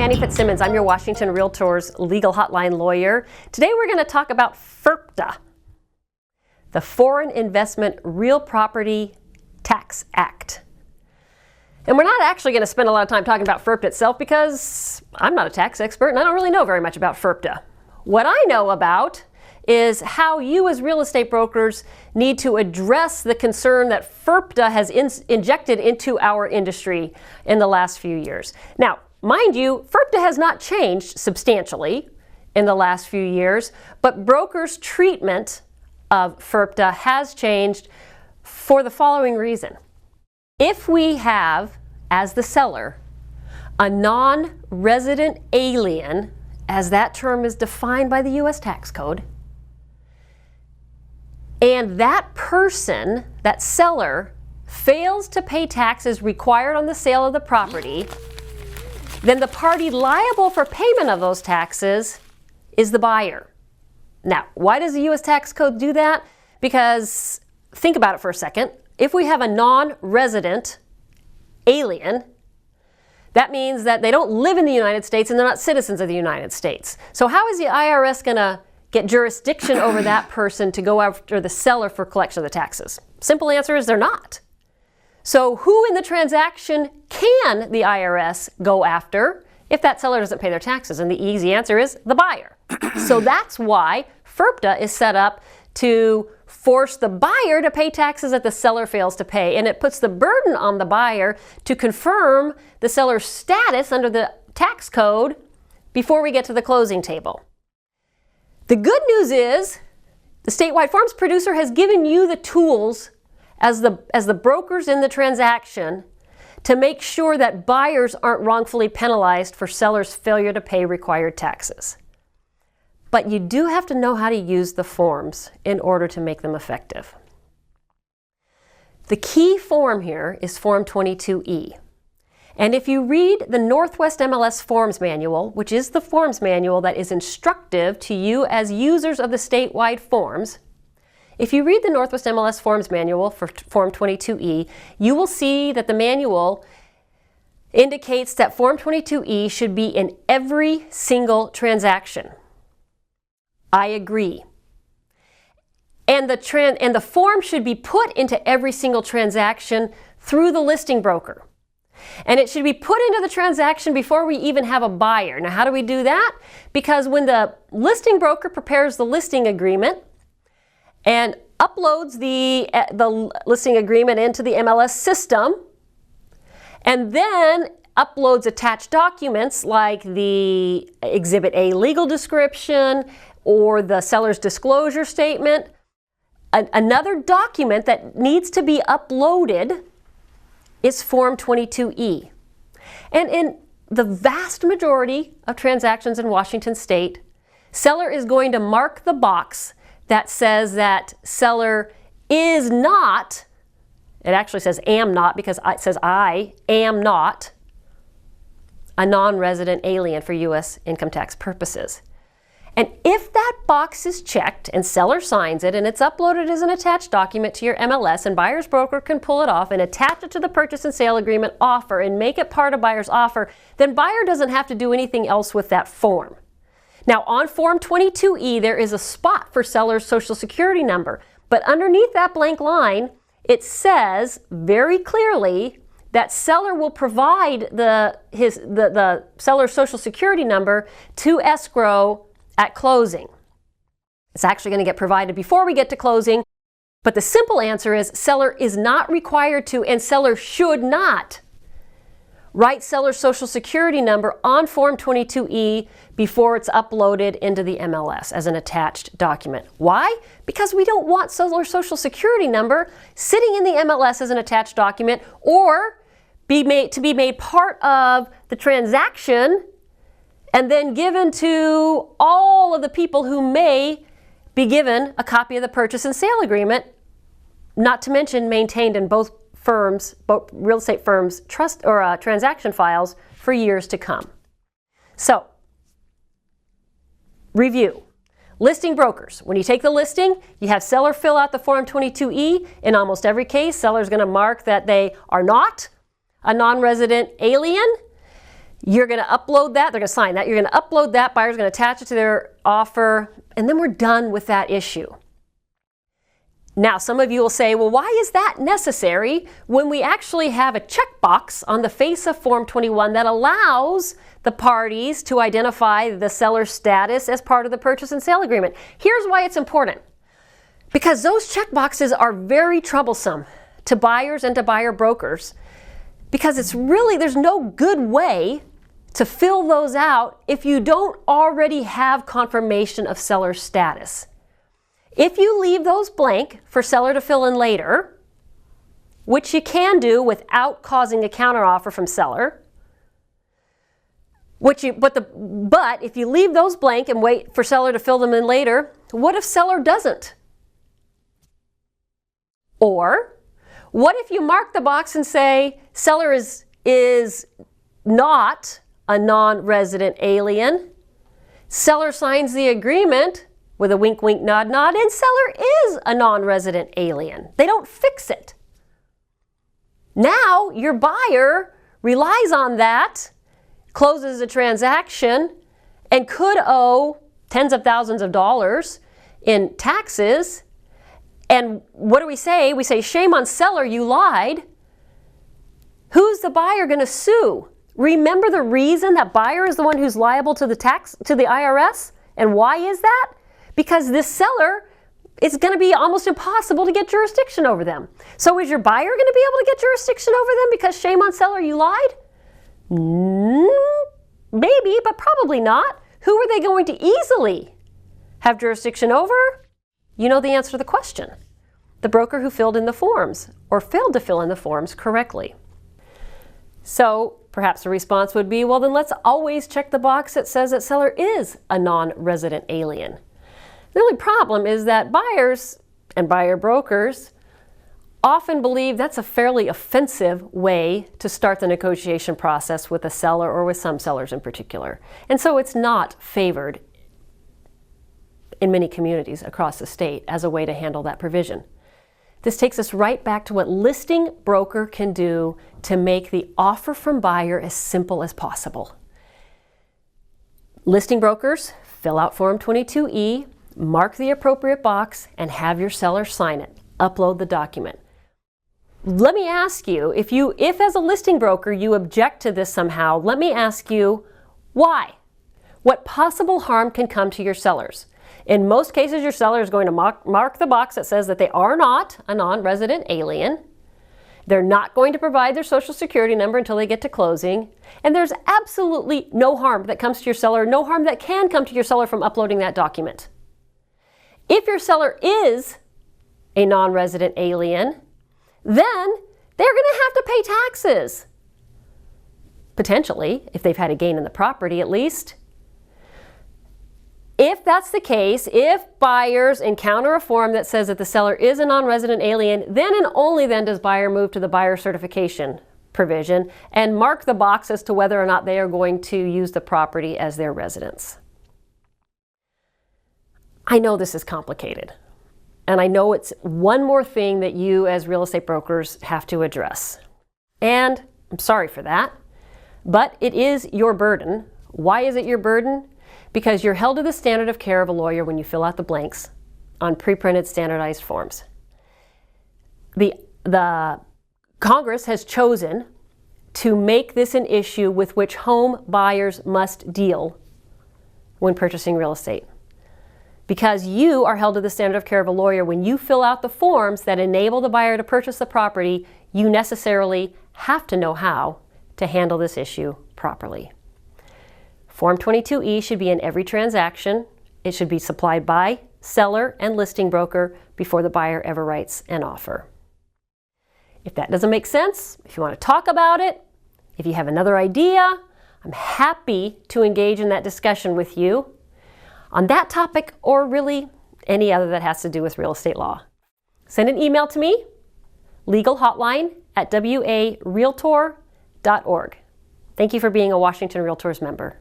Annie Fitzsimmons. I'm your Washington Realtors legal hotline lawyer. Today we're going to talk about FIRPTA, the Foreign Investment Real Property Tax Act. And we're not actually going to spend a lot of time talking about FIRPTA itself because I'm not a tax expert and I don't really know very much about FIRPTA. What I know about is how you as real estate brokers need to address the concern that FIRPTA has injected into our industry in the last few years. Now, mind you, FIRPTA has not changed substantially in the last few years, but brokers' treatment of FIRPTA has changed for the following reason. If we have, as the seller, a non-resident alien, as that term is defined by the U.S. tax code, and that person, that seller, fails to pay taxes required on the sale of the property, then the party liable for payment of those taxes is the buyer. Now, why does the U.S. tax code do that? Because, think about it for a second, if we have a non-resident alien, that means that they don't live in the United States and they're not citizens of the United States. So how is the IRS going to get jurisdiction over that person to go after the seller for collection of the taxes? Simple answer is they're not. So who in the transaction can the IRS go after if that seller doesn't pay their taxes? And the easy answer is the buyer. So that's why FIRPTA is set up to force the buyer to pay taxes that the seller fails to pay. And it puts the burden on the buyer to confirm the seller's status under the tax code before we get to the closing table. The good news is the statewide forms producer has given you the tools as the brokers in the transaction to make sure that buyers aren't wrongfully penalized for sellers' failure to pay required taxes. But you do have to know how to use the forms in order to make them effective. The key form here is Form 22E. And if you read the Northwest MLS Forms Manual, which is the forms manual that is instructive to you as users of the statewide forms, if you read the Northwest MLS Forms Manual for Form 22E, you will see that the manual indicates that Form 22E should be in every single transaction. I agree. And the form should be put into every single transaction through the listing broker. And it should be put into the transaction before we even have a buyer. Now, how do we do that? Because when the listing broker prepares the listing agreement and uploads the listing agreement into the MLS system, and then uploads attached documents like the Exhibit A legal description or the seller's disclosure statement, another document that needs to be uploaded is Form 22E. And in the vast majority of transactions in Washington State, seller is going to mark the box that says that seller is not, it actually says am not because it says I am not a non-resident alien for U.S. income tax purposes. And if that box is checked and seller signs it and it's uploaded as an attached document to your MLS and buyer's broker can pull it off and attach it to the purchase and sale agreement offer and make it part of buyer's offer, then buyer doesn't have to do anything else with that form. Now on Form 22E, there is a spot for seller's social security number, but underneath that blank line, it says very clearly that seller will provide the seller's social security number to escrow at closing. It's actually going to get provided before we get to closing, but the simple answer is seller is not required to, and seller should not, write seller's social security number on Form 22E before it's uploaded into the MLS as an attached document. Why? Because we don't want seller's social security number sitting in the MLS as an attached document or be made part of the transaction and then given to all of the people who may be given a copy of the purchase and sale agreement, not to mention maintained in both firms, both real estate firms' trust or transaction files for years to come. So, review. Listing brokers. When you take the listing, you have seller fill out the Form 22E. In almost every case, seller is going to mark that they are not a non-resident alien. You're going to upload that. They're going to sign that. You're going to upload that. Buyer's going to attach it to their offer. And then we're done with that issue. Now, some of you will say, well, why is that necessary when we actually have a checkbox on the face of Form 21 that allows the parties to identify the seller's status as part of the purchase and sale agreement? Here's why it's important. Because those checkboxes are very troublesome to buyers and to buyer brokers, because it's really, there's no good way to fill those out if you don't already have confirmation of seller status. If you leave those blank for seller to fill in later, which you can do without causing a counteroffer from seller, but if you leave those blank and wait for seller to fill them in later, what if seller doesn't? Or what if you mark the box and say seller is not a non-resident alien, seller signs the agreement with a wink, wink, nod, nod, and seller is a non-resident alien. They don't fix it. Now your buyer relies on that, closes the transaction, and could owe tens of thousands of dollars in taxes. And what do we say? We say, shame on seller, you lied. Who's the buyer going to sue? Remember the reason that buyer is the one who's liable to the IRS? And why is that? Because this seller, it's going to be almost impossible to get jurisdiction over them. So is your buyer going to be able to get jurisdiction over them because shame on seller, you lied? Maybe, but probably not. Who are they going to easily have jurisdiction over? You know the answer to the question. The broker who filled in the forms or failed to fill in the forms correctly. So perhaps the response would be, well, then let's always check the box that says that seller is a non-resident alien. The only problem is that buyers and buyer brokers often believe that's a fairly offensive way to start the negotiation process with a seller, or with some sellers in particular. And so it's not favored in many communities across the state as a way to handle that provision. This takes us right back to what listing broker can do to make the offer from buyer as simple as possible. Listing brokers fill out Form 22E, mark the appropriate box, and have your seller sign it. Upload the document. Let me ask you, if as a listing broker you object to this somehow, let me ask you, why? What possible harm can come to your sellers? In most cases, your seller is going to mark the box that says that they are not a non-resident alien. They're not going to provide their social security number until they get to closing. And there's absolutely no harm that comes to your seller, no harm that can come to your seller from uploading that document. If your seller is a non-resident alien, then they're going to have to pay taxes. Potentially, if they've had a gain in the property at least. If that's the case, if buyers encounter a form that says that the seller is a non-resident alien, then and only then does buyer move to the buyer certification provision and mark the box as to whether or not they are going to use the property as their residence. I know this is complicated, and I know it's one more thing that you as real estate brokers have to address. And I'm sorry for that, but it is your burden. Why is it your burden? Because you're held to the standard of care of a lawyer when you fill out the blanks on pre-printed standardized forms. The Congress has chosen to make this an issue with which home buyers must deal when purchasing real estate. Because you are held to the standard of care of a lawyer when you fill out the forms that enable the buyer to purchase the property, you necessarily have to know how to handle this issue properly. Form 22E should be in every transaction. It should be supplied by seller and listing broker before the buyer ever writes an offer. If that doesn't make sense, if you want to talk about it, if you have another idea, I'm happy to engage in that discussion with you on that topic, or really any other that has to do with real estate law. Send an email to me, legalhotline@warealtor.org. Thank you for being a Washington Realtors member.